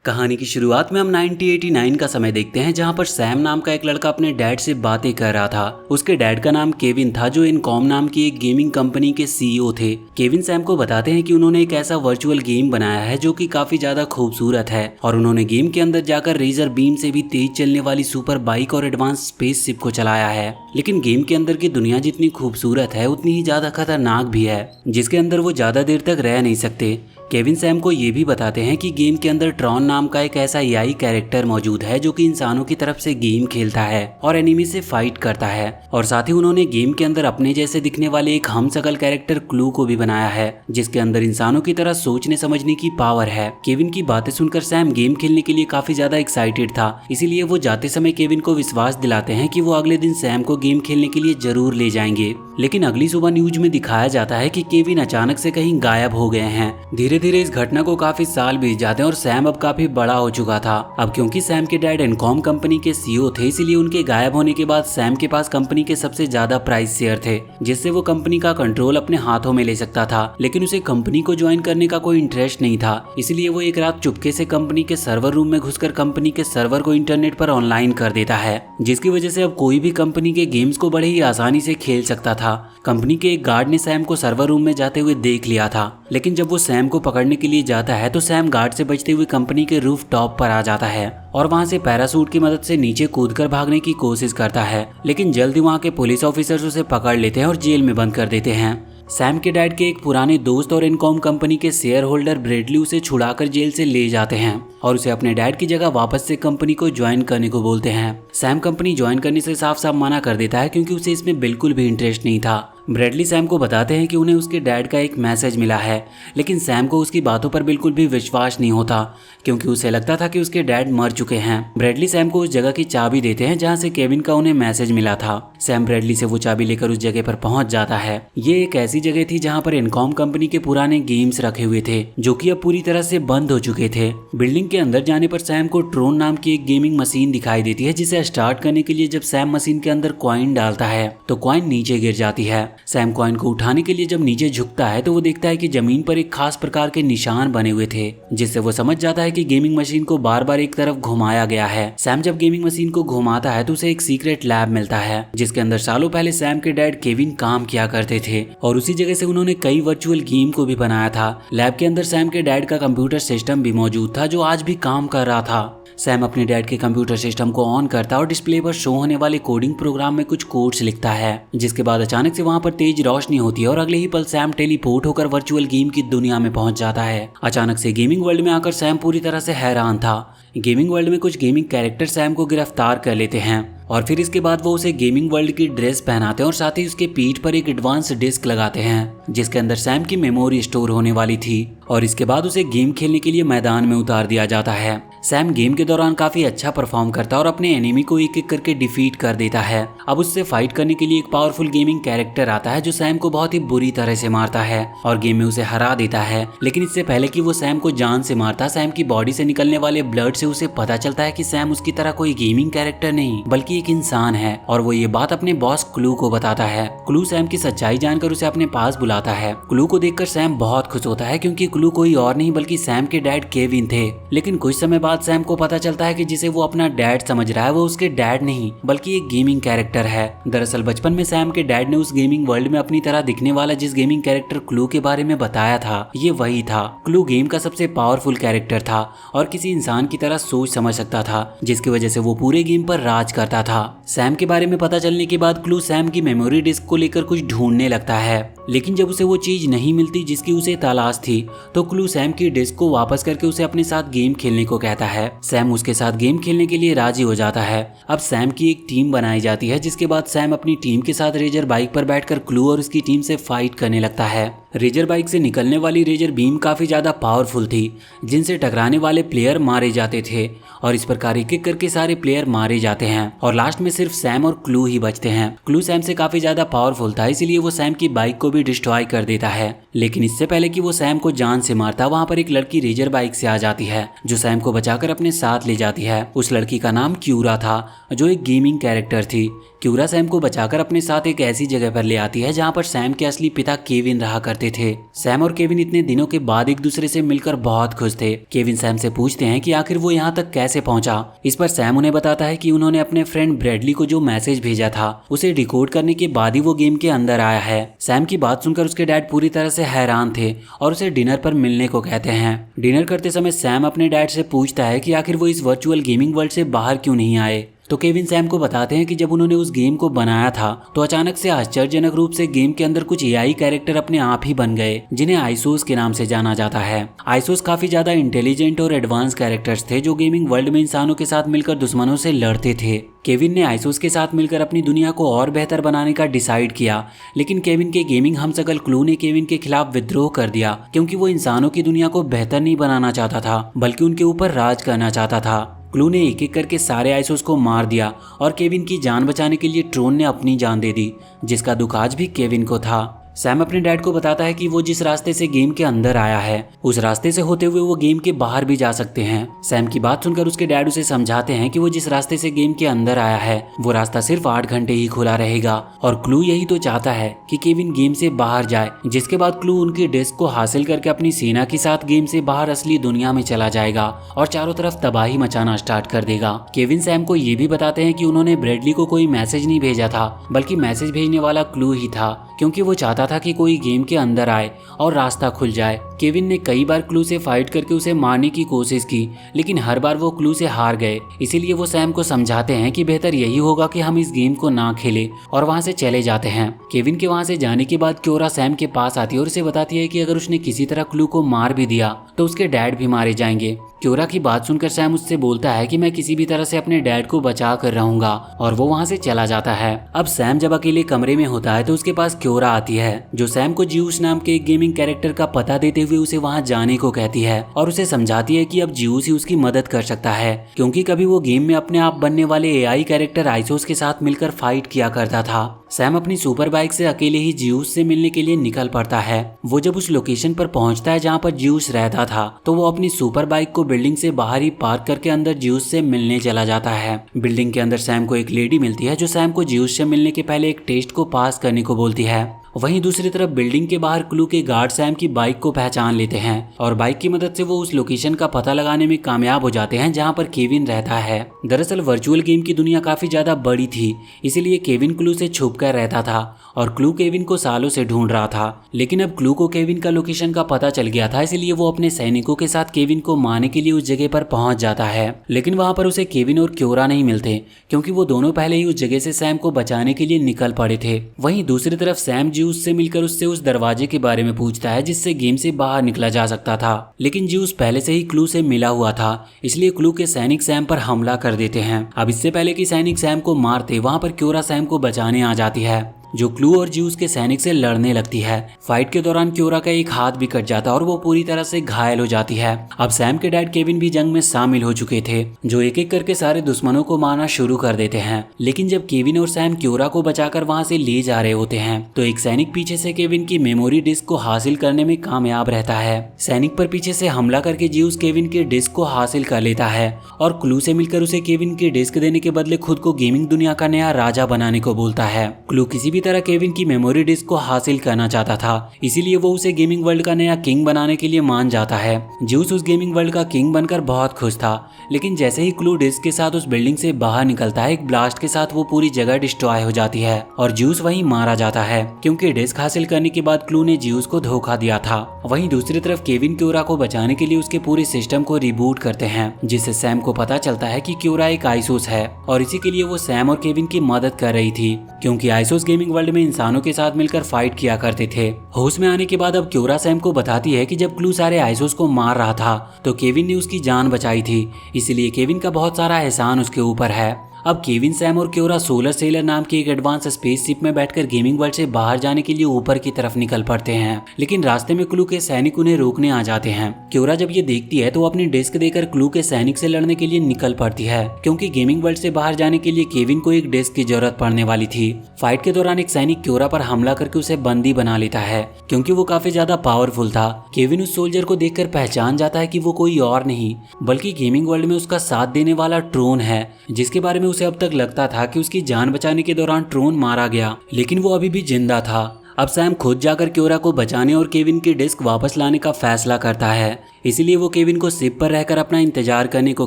कहानी की शुरुआत में हम 1989 का समय देखते हैं, जहां पर सैम नाम का एक लड़का अपने डैड से बातें कर रहा था। उसके डैड का नाम केविन था, जो इनकॉम नाम की एक गेमिंग कंपनी के सीईओ थे। केविन सैम को बताते हैं कि उन्होंने एक ऐसा वर्चुअल गेम बनाया है जो कि काफी ज्यादा खूबसूरत है, और उन्होंने गेम के अंदर जाकर रेजर बीम से भी तेज चलने वाली सुपर बाइक और एडवांस स्पेसशिप को चलाया है। लेकिन गेम के अंदर की दुनिया जितनी खूबसूरत है उतनी ही ज्यादा खतरनाक भी है, जिसके अंदर वो ज्यादा देर तक रह नहीं सकते। केविन सैम को ये भी बताते हैं कि गेम के अंदर ट्रॉन नाम का एक ऐसा एआई कैरेक्टर मौजूद है जो कि इंसानों की तरफ से गेम खेलता है और एनिमी से फाइट करता है। और साथ ही उन्होंने गेम के अंदर अपने जैसे दिखने वाले एक हमशक्ल कैरेक्टर क्लू को भी बनाया है, जिसके अंदर इंसानों की तरह सोचने समझने की पावर है। केविन की बातें सुनकर सैम गेम खेलने के लिए काफी ज्यादा एक्साइटेड था, इसीलिए वो जाते समय केविन को विश्वास दिलाते हैं कि वो अगले दिन सैम को गेम खेलने के लिए जरूर ले जाएंगे। लेकिन अगली सुबह न्यूज में दिखाया जाता है कि केविन अचानक से कहीं गायब हो गए हैं। धीरे धीरे इस घटना को काफी साल बीत जाते हैं और सैम अब काफी बड़ा हो चुका था। अब क्योंकि सैम के डैड इनकॉम कंपनी के सीईओ थे, इसीलिए उनके गायब होने के बाद सैम के पास कंपनी के सबसे ज्यादा प्राइस शेयर थे, जिससे वो कंपनी का कंट्रोल अपने हाथों में ले सकता था। लेकिन उसे कंपनी को ज्वाइन करने का कोई इंटरेस्ट नहीं था, इसलिए वो एक रात चुपके से कंपनी के सर्वर रूम में घुसकर कंपनी के सर्वर को इंटरनेट पर ऑनलाइन कर देता है, जिसकी वजह से अब कोई भी कंपनी के गेम्स को बड़े ही आसानी से खेल सकता था। कंपनी के एक गार्ड ने सैम को सर्वर रूम में जाते हुए देख लिया था, लेकिन जब वो सैम को पकड़ने के लिए जाता है तो सैम गार्ड से बचते हुए कंपनी के रूफ टॉप पर आ जाता है और वहां से पैरासूट की मदद से नीचे कूदकर भागने की कोशिश करता है। लेकिन जल्दी वहां के पुलिस ऑफिसर्स उसे पकड़ लेते हैं और जेल में बंद कर देते हैं। सैम के डैड के एक पुराने दोस्त और इनकॉम कंपनी के शेयर होल्डर ब्रेडली उसे छुड़ाकर जेल से ले जाते हैं और उसे अपने डैड की जगह वापस से कंपनी को ज्वाइन करने को बोलते हैं। सैम कंपनी ज्वाइन करने से साफ साफ मना कर देता है, क्योंकि उसे इसमें बिल्कुल भी इंटरेस्ट नहीं था। ब्रेडली सैम को बताते हैं कि उन्हें उसके डैड का एक मैसेज मिला है, लेकिन सैम को उसकी बातों पर बिल्कुल भी विश्वास नहीं होता, क्योंकि उसे लगता था कि उसके डैड मर चुके हैं। ब्रेडली सैम को उस जगह की चाबी देते हैं जहां से केविन का उन्हें मैसेज मिला था। सैम ब्रेडली से वो चाबी लेकर उस जगह पर पहुंच जाता है। ये एक ऐसी जगह थी जहां पर इनकॉम कंपनी के पुराने गेम्स रखे हुए थे, जो कि अब पूरी तरह से बंद हो चुके थे। बिल्डिंग के अंदर जाने पर सैम को ट्रोन नाम की एक गेमिंग मशीन दिखाई देती है, जिसे स्टार्ट करने के लिए जब सैम मशीन के अंदर कॉइन डालता है तो कॉइन नीचे गिर जाती है। सैम कॉइन को उठाने के लिए जब नीचे झुकता है तो वो देखता है कि जमीन पर एक खास प्रकार के निशान बने हुए थे, जिससे वो समझ जाता है कि गेमिंग मशीन को बार बार एक तरफ घुमाया गया है। सैम जब गेमिंग मशीन को घुमाता है तो उसे एक सीक्रेट लैब मिलता है, जिसके अंदर सालों पहले सैम के डैड केविन काम किया करते थे, और उसी जगह से उन्होंने कई वर्चुअल गेम को भी बनाया था। लैब के अंदर सैम के डैड का कंप्यूटर सिस्टम भी मौजूद था, जो आज भी काम कर रहा था। सैम अपने डैड के कंप्यूटर सिस्टम को ऑन करता है और डिस्प्ले पर शो होने वाले कोडिंग प्रोग्राम में कुछ कोड्स लिखता है, जिसके बाद अचानक से वहां पर तेज रोशनी होती है और अगले ही पल सैम टेलीपोर्ट होकर वर्चुअल गेम की दुनिया में पहुंच जाता है। अचानक से गेमिंग वर्ल्ड में आकर सैम पूरी तरह से हैरान था। गेमिंग वर्ल्ड में कुछ गेमिंग कैरेक्टर सैम को गिरफ्तार कर लेते हैं और फिर इसके बाद वो उसे गेमिंग वर्ल्ड की ड्रेस पहनाते हैं और साथ ही उसके पीठ पर एक एडवांस डिस्क लगाते हैं, जिसके अंदर सैम की मेमोरी स्टोर होने वाली थी, और इसके बाद उसे गेम खेलने के लिए मैदान में उतार दिया जाता है। सैम गेम के दौरान काफी अच्छा परफॉर्म करता है और अपने एनिमी को एक एक करके डिफीट कर देता है। अब उससे फाइट करने के लिए एक पावरफुल गेमिंग कैरेक्टर आता है, जो सैम को बहुत ही बुरी तरह से मारता है और गेम में उसे हरा देता है। लेकिन इससे पहले कि वो सैम को जान से मारता, सैम की बॉडी से निकलने वाले ब्लड से उसे पता चलता है कि सैम उसकी तरह कोई गेमिंग कैरेक्टर नहीं बल्कि एक इंसान है, और वो ये बात अपने बॉस क्लू को बताता है। क्लू सैम की सच्चाई जानकर उसे अपने पास बुलाता है। क्लू को देखकर सैम बहुत खुश होता है, क्योंकि क्लू कोई और नहीं बल्कि सैम के डैड केविन थे। लेकिन कुछ समय बाद सैम को पता चलता है कि जिसे वो अपना डैड समझ रहा है वो उसके डैड नहीं बल्कि एक गेमिंग कैरेक्टर है। दरअसल बचपन में सैम के डैड ने उस गेमिंग वर्ल्ड में अपनी तरह दिखने वाला जिस गेमिंग कैरेक्टर क्लू के बारे में बताया था, ये वही था। क्लू गेम का सबसे पावरफुल कैरेक्टर था और किसी इंसान की तरह सोच समझ सकता था, जिसकी वजह से वो पूरे गेम पर राज करता था। सैम के बारे में पता चलने के बाद क्लू सैम की मेमोरी डिस्क को लेकर कुछ ढूंढने लगता है, लेकिन जब उसे वो चीज नहीं मिलती जिसकी उसे तलाश थी, तो क्लू सैम की डिस्क को वापस करके उसे अपने साथ गेम खेलने को कहता है। सैम उसके साथ गेम खेलने के लिए राजी हो जाता है। अब सैम की एक टीम बनाई जाती है, जिसके बाद सैम अपनी टीम के साथ रेजर बाइक पर बैठकर क्लू और उसकी टीम से फाइट करने लगता है। रेजर बाइक से निकलने वाली रेजर बीम काफी ज्यादा पावरफुल थी, जिनसे टकराने वाले प्लेयर मारे जाते थे, और इस प्रकार एक एक करके सारे प्लेयर मारे जाते हैं और लास्ट में सिर्फ सैम और क्लू ही बचते हैं। क्लू सैम से काफी ज्यादा पावरफुल था, इसीलिए वो सैम की बाइक को भी डिस्ट्रॉय कर देता है। लेकिन इससे पहले कि वो सैम को जान से मारता, वहाँ पर एक लड़की रेजर बाइक से आ जाती है, जो सैम को बचाकर अपने साथ ले जाती है। उस लड़की का नाम क्यूरा था, जो एक गेमिंग कैरेक्टर थी। क्यूरा सैम को बचाकर अपने साथ एक ऐसी जगह पर ले आती है जहाँ पर सैम के असली पिता केविन रहा करते करते थे। सैम और केविन इतने दिनों के बाद एक दूसरे से मिलकर बहुत खुश थे। केविन सैम से पूछते हैं कि आखिर वो यहाँ तक कैसे पहुंचा। इस पर सैम उन्हें बताता है कि उन्होंने अपने फ्रेंड ब्रैडली को जो मैसेज भेजा था उसे डिकोड करने के बाद ही वो गेम के अंदर आया है। सैम की बात सुनकर उसके डैड पूरी तरह से हैरान थे और उसे डिनर पर मिलने को कहते हैं। डिनर करते समय सैम अपने डैड से पूछता है कि आखिर वो इस वर्चुअल गेमिंग वर्ल्ड से बाहर क्यों नहीं आए। तो केविन सैम को बताते हैं कि जब उन्होंने उस गेम को बनाया था तो अचानक से आश्चर्यजनक रूप से गेम के अंदर कुछ एआई कैरेक्टर अपने आप ही बन गए जिन्हें आइसोस के नाम से जाना जाता है। आइसोस काफी ज्यादा इंटेलिजेंट और एडवांस कैरेक्टर्स थे जो गेमिंग वर्ल्ड में इंसानों के साथ मिलकर दुश्मनों से लड़ते थे। केविन ने आइसोस के साथ मिलकर अपनी दुनिया को और बेहतर बनाने का डिसाइड किया, लेकिन केविन के गेमिंग हमशक्ल क्लू ने केविन के खिलाफ विद्रोह कर दिया क्योंकि वो इंसानों की दुनिया को बेहतर नहीं बनाना चाहता था बल्कि उनके ऊपर राज करना चाहता था। क्लू ने एक एक करके सारे आइसोस को मार दिया और केविन की जान बचाने के लिए ट्रोन ने अपनी जान दे दी, जिसका दुख आज भी केविन को था। सैम अपने डैड को बताता है कि वो जिस रास्ते से गेम के अंदर आया है उस रास्ते से होते हुए वो गेम के बाहर भी जा सकते हैं। सैम की बात सुनकर उसके डैड उसे समझाते हैं कि वो जिस रास्ते से गेम के अंदर आया है वो रास्ता सिर्फ 8 घंटे ही खुला रहेगा और क्लू यही तो चाहता है कि केविन गेम से बाहर जाए, जिसके बाद क्लू उनकी डिस्क को हासिल करके अपनी सेना के साथ गेम से बाहर असली दुनिया में चला जाएगा और चारों तरफ तबाही मचाना स्टार्ट कर देगा। केविन सैम को ये भी बताते हैं कि उन्होंने ब्रैडली को कोई मैसेज नहीं भेजा था बल्कि मैसेज भेजने वाला क्लू ही था, क्योंकि वो चाहता था कि कोई गेम के अंदर आए और रास्ता खुल जाए। केविन ने कई बार क्लू से फाइट करके उसे मारने की कोशिश की, लेकिन हर बार वो क्लू से हार गए। इसीलिए वो सैम को समझाते हैं कि बेहतर यही होगा कि हम इस गेम को ना खेलें और वहाँ से चले जाते हैं। केविन के वहाँ से जाने के बाद क्योरा सैम के पास आती है और उसे बताती है कि अगर उसने किसी तरह क्लू को मार भी दिया तो उसके डैड भी मारे जाएंगे। क्योरा की बात सुनकर सैम उससे बोलता है कि मैं किसी भी तरह से अपने डैड को बचा कर रहूंगा और वो वहाँ से चला जाता है। अब सैम जब अकेले कमरे में होता है तो उसके पास क्योरा आती है जो सैम को ज्यूस नाम के एक गेमिंग कैरेक्टर का पता देते हुए उसे वहाँ जाने को कहती है और उसे समझाती है कि अब ज्यूस ही उसकी मदद कर सकता है, क्योंकि कभी वो गेम में अपने आप बनने वाले एआई कैरेक्टर आइसोस के साथ मिलकर फाइट किया करता था। सैम अपनी सुपर बाइक से अकेले ही ज्यूस से मिलने के लिए निकल पड़ता है। वो जब उस लोकेशन पर पहुंचता है जहां पर ज्यूस रहता था तो वो अपनी सुपर बाइक को बिल्डिंग से बाहर ही पार्क करके अंदर ज्यूस से मिलने चला जाता है। बिल्डिंग के अंदर सैम को एक लेडी मिलती है जो सैम को ज्यूस से मिलने के पहले एक टेस्ट को पास करने को बोलती है। वहीं दूसरी तरफ बिल्डिंग के बाहर क्लू के गार्ड सैम की बाइक को पहचान लेते हैं और बाइक की मदद से वो उस लोकेशन का पता लगाने में कामयाब हो जाते हैं जहां पर केविन रहता है। दरअसल वर्चुअल गेम की दुनिया काफी ज्यादा बड़ी थी, इसीलिए केविन क्लू से छुप कर रहता था और क्लू केविन को सालों से ढूंढ रहा था। लेकिन अब क्लू को केविन का लोकेशन का पता चल गया था, इसलिए वो अपने सैनिकों के साथ केविन को मारने के लिए उस जगह पर पहुंच जाता है। लेकिन वहां पर उसे केविन और क्योरा नहीं मिलते, क्योंकि वो दोनों पहले ही उस जगह से सैम को बचाने के लिए निकल पड़े थे। वहीं दूसरी तरफ सैम ज्यूस से मिलकर उससे उस दरवाजे के बारे में पूछता है जिससे गेम से बाहर निकला जा सकता था, लेकिन ज्यूस पहले से ही क्लू से मिला हुआ था, इसलिए क्लू के सैनिक सैम पर हमला कर देते हैं। अब इससे पहले कि सैनिक सैम को मारते वहां पर क्योरा सैम को बचाने आ जाती है, जो क्लू और ज्यूस के सैनिक से लड़ने लगती है। फाइट के दौरान क्योरा का एक हाथ भी कट जाता है और वो पूरी तरह से घायल हो जाती है। अब सैम के डैड केविन भी जंग में शामिल हो चुके थे, जो एक एक करके सारे दुश्मनों को मारना शुरू कर देते हैं। लेकिन जब केविन और सैम क्योरा को बचाकर वहां से ले जा रहे होते हैं तो एक सैनिक पीछे से केविन की मेमोरी डिस्क को हासिल करने में कामयाब रहता है। सैनिक पर पीछे से हमला करके ज्यूस केविन की डिस्क को हासिल कर लेता है और क्लू से मिलकर उसे केविन की डिस्क देने के बदले खुद को गेमिंग दुनिया का नया राजा बनाने को बोलता है। क्लू किसी भी तरह केविन की मेमोरी डिस्क को हासिल करना चाहता था, इसीलिए वो उसे गेमिंग वर्ल्ड का नया किंग बनाने के लिए मान जाता है। ज्यूस उस गेमिंग वर्ल्ड का किंग बनकर बहुत खुश था, लेकिन जैसे ही क्लू डिस्क के साथ उस बिल्डिंग से बाहर निकलता है एक ब्लास्ट के साथ वो पूरी जगह डिस्ट्रॉय हो जाती है और ज्यूस वहीं मारा जाता है, क्योंकि डिस्क हासिल करने के बाद क्लू ने ज्यूस को धोखा दिया था। वहीं दूसरी तरफ केविन क्योरा को बचाने के लिए उसके पूरे सिस्टम को रिबूट करते हैं, जिससे सैम को पता चलता है कि क्योरा एक आइसोस है और इसी के लिए वो सैम और केविन की मदद कर रही थी, क्योंकि आइसोस गेमिंग वर्ल्ड में इंसानों के साथ मिलकर फाइट किया करते थे। होश में आने के बाद अब क्योरा सैम को बताती है कि जब क्लू सारे आइसोस को मार रहा था तो केविन ने उसकी जान बचाई थी, इसलिए केविन का बहुत सारा एहसान उसके ऊपर है। अब केविन सैम और क्योरा सोलर सेलर नाम की एक एडवांस स्पेसशिप में बैठकर गेमिंग वर्ल्ड से बाहर जाने के लिए ऊपर की तरफ निकल पड़ते हैं, लेकिन रास्ते में क्लू के सैनिक उन्हें रोकने आ जाते हैं। क्योरा जब ये देखती है तो वो अपनी डिस्क देकर क्लू के सैनिक से लड़ने के लिए निकल पड़ती है, क्योंकि गेमिंग वर्ल्ड से बाहर जाने के लिए केविन को एक डिस्क की जरूरत पड़ने वाली थी। फाइट के दौरान एक सैनिक क्योरा पर हमला करके उसे बंदी बना लेता है, क्योंकि वो काफी ज्यादा पावरफुल था। केविन उस सोल्जर को देखकर पहचान जाता है कि वो कोई और नहीं बल्कि गेमिंग वर्ल्ड में उसका साथ देने वाला ट्रोन है, जिसके बारे में उसे अब तक लगता था कि उसकी जान बचाने के दौरान ट्रोन मारा गया, लेकिन वो अभी भी जिंदा था। अब सैम खुद जाकर क्योरा को बचाने और केविन की डिस्क वापस लाने का फैसला करता है। इसीलिए वो केविन को शिप पर रहकर अपना इंतजार करने को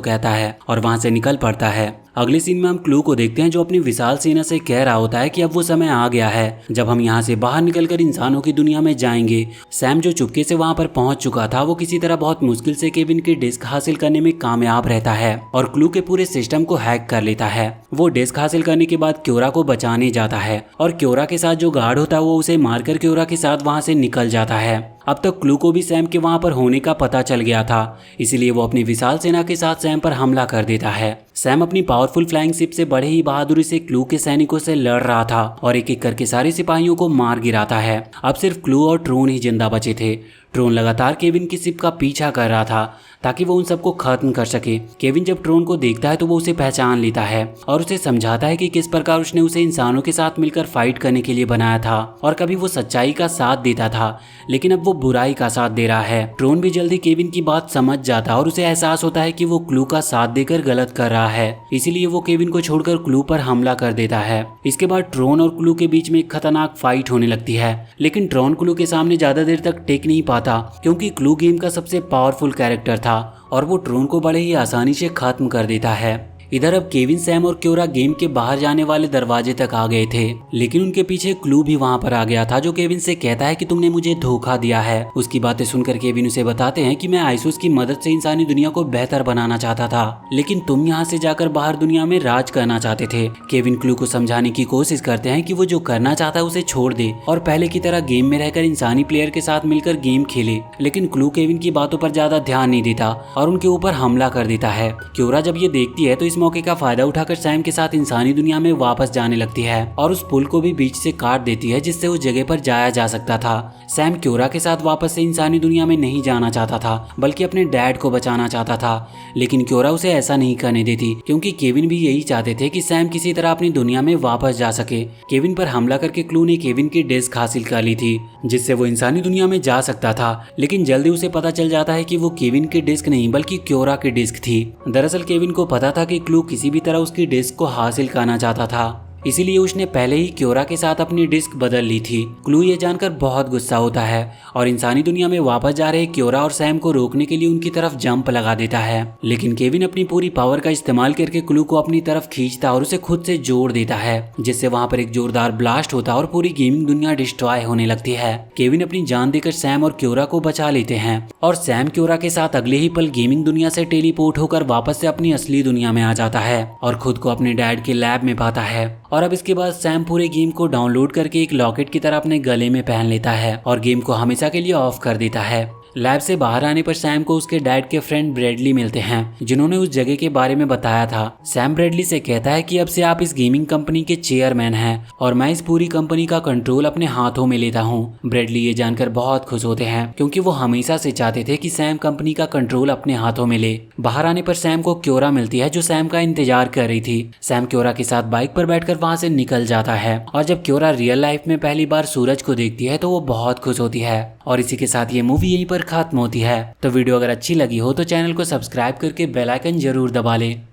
कहता है और वहां से निकल पड़ता है। अगले सीन में हम क्लू को देखते हैं जो अपनी विशाल सेना से कह रहा होता है कि अब वो समय आ गया है जब हम यहाँ से बाहर निकलकर इंसानों की दुनिया में जाएंगे। सैम जो चुपके से वहां पर पहुंच चुका था वो किसी तरह बहुत मुश्किल से केविन की डिस्क हासिल करने में कामयाब रहता है और क्लू के पूरे सिस्टम को हैक कर लेता है। वो डिस्क हासिल करने के बाद क्योरा को बचाने जाता है और क्योरा के साथ जो गार्ड होता है वो उसे मारकर क्योरा के साथ वहां से निकल जाता है। अब तक क्लू को भी सैम के वहां पर होने का पता चल गया था, इसलिए वो अपनी विशाल सेना के साथ सैम पर हमला कर देता है। सैम अपनी पावरफुल फ्लाइंग शिप से बड़े ही बहादुरी से क्लू के सैनिकों से लड़ रहा था और एक एक करके सारे सिपाहियों को मार गिराता है। अब सिर्फ क्लू और ट्रोन ही जिंदा बचे थे। ट्रोन लगातार केविन की शिप का पीछा कर रहा था ताकि वो उन सबको खत्म कर सके। केविन जब ट्रोन को देखता है तो वो उसे पहचान लेता है और उसे समझाता है कि किस प्रकार उसने उसे इंसानों के साथ मिलकर फाइट करने के लिए बनाया था और कभी वो सच्चाई का साथ देता था लेकिन अब वो बुराई का साथ दे रहा है। ट्रोन भी जल्दी केविन की बात समझ जाता है और उसे एहसास होता है कि वो क्लू का साथ देकर गलत कर रहा है, इसीलिए वो केविन को छोड़कर क्लू पर हमला कर देता है। इसके बाद ट्रोन और क्लू के बीच में एक खतरनाक फाइट होने लगती है, लेकिन ट्रोन क्लू के सामने ज्यादा देर तक टिक नहीं पाता क्योंकि क्लू गेम का सबसे पावरफुल कैरेक्टर था और वो ट्रोन को बड़े ही आसानी से खत्म कर देता है। इधर अब केविन, सैम और क्योरा गेम के बाहर जाने वाले दरवाजे तक आ गए थे, लेकिन उनके पीछे क्लू भी वहां पर आ गया था जो केविन से कहता है कि तुमने मुझे धोखा दिया है। उसकी बातें सुनकर केविन उसे बताते हैं कि मैं आइसोस की मदद से इंसानी दुनिया को बेहतर बनाना चाहता था, लेकिन तुम यहाँ से जाकर बाहर दुनिया में राज करना चाहते थे। केविन क्लू को समझाने की कोशिश करते हैं कि वो जो करना चाहता है उसे छोड़ दे और पहले की तरह गेम में रहकर इंसानी प्लेयर के साथ मिलकर गेम खेले, लेकिन क्लू केविन की बातों पर ज्यादा ध्यान नहीं देता और उनके ऊपर हमला कर देता है। क्योरा जब ये देखती है तो इस मौके का फायदा उठाकर सैम के साथ इंसानी दुनिया में वापस जाने लगती है और उस पुल को भी बीच से काट देती है जिससे उस जगह पर जाया जा सकता था। सैम क्योरा के साथ वापस से इंसानी दुनिया में नहीं जाना चाहता था बल्कि अपने डैड को बचाना चाहता था, लेकिन क्योरा उसे ऐसा नहीं करने देती क्योंकि केविन भी यही चाहते थे कि सैम किसी तरह अपनी दुनिया में वापस जा सके। केविन पर हमला करके क्लू ने केविन की डिस्क हासिल कर ली थी जिससे वो इंसानी दुनिया में जा सकता था, लेकिन जल्दी उसे पता चल जाता है कि वो केविन की डिस्क नहीं बल्कि क्योरा की डिस्क थी। दरअसल केविन को पता था कि क्लू किसी भी तरह उसकी डिस्क को हासिल करना चाहता था, इसीलिए उसने पहले ही क्योरा के साथ अपनी डिस्क बदल ली थी। क्लू ये जानकर बहुत गुस्सा होता है और इंसानी दुनिया में वापस जा रहे क्योरा और सैम को रोकने के लिए उनकी तरफ जंप लगा देता है, लेकिन केविन अपनी पूरी पावर का इस्तेमाल करके क्लू को अपनी तरफ खींचता और उसे खुद से जोड़ देता है, जिससे वहां पर एक जोरदार ब्लास्ट होता और पूरी गेमिंग दुनिया डिस्ट्रॉय होने लगती है। केविन अपनी जान देकर सैम और क्योरा को बचा लेते हैं और सैम क्योरा के साथ अगले ही पल गेमिंग दुनिया से टेलीपोर्ट होकर वापस से अपनी असली दुनिया में आ जाता है और खुद को अपने डैड के लैब में पाता है। और अब इसके बाद सैम पूरे गेम को डाउनलोड करके एक लॉकेट की तरह अपने गले में पहन लेता है और गेम को हमेशा के लिए ऑफ कर देता है। लैब से बाहर आने पर सैम को उसके डैड के फ्रेंड ब्रैडली मिलते हैं जिन्होंने उस जगह के बारे में बताया था। सैम ब्रैडली से कहता है कि अब से आप इस गेमिंग कंपनी के चेयरमैन हैं और मैं इस पूरी कंपनी का कंट्रोल अपने हाथों में लेता हूँ। ब्रैडली ये जानकर बहुत खुश होते हैं क्योंकि वो हमेशा से चाहते थे कि सैम कंपनी का कंट्रोल अपने हाथों में ले। बाहर आने पर सैम को क्योरा मिलती है जो सैम का इंतजार कर रही थी। सैम क्योरा के साथ बाइक पर बैठकर वहां से निकल जाता है और जब क्योरा रियल लाइफ में पहली बार सूरज को देखती है तो वो बहुत खुश होती है। और इसी के साथ ये मूवी यहीं पर खत्म होती है। तो वीडियो अगर अच्छी लगी हो तो चैनल को सब्सक्राइब करके बेल आइकन जरूर दबा लें।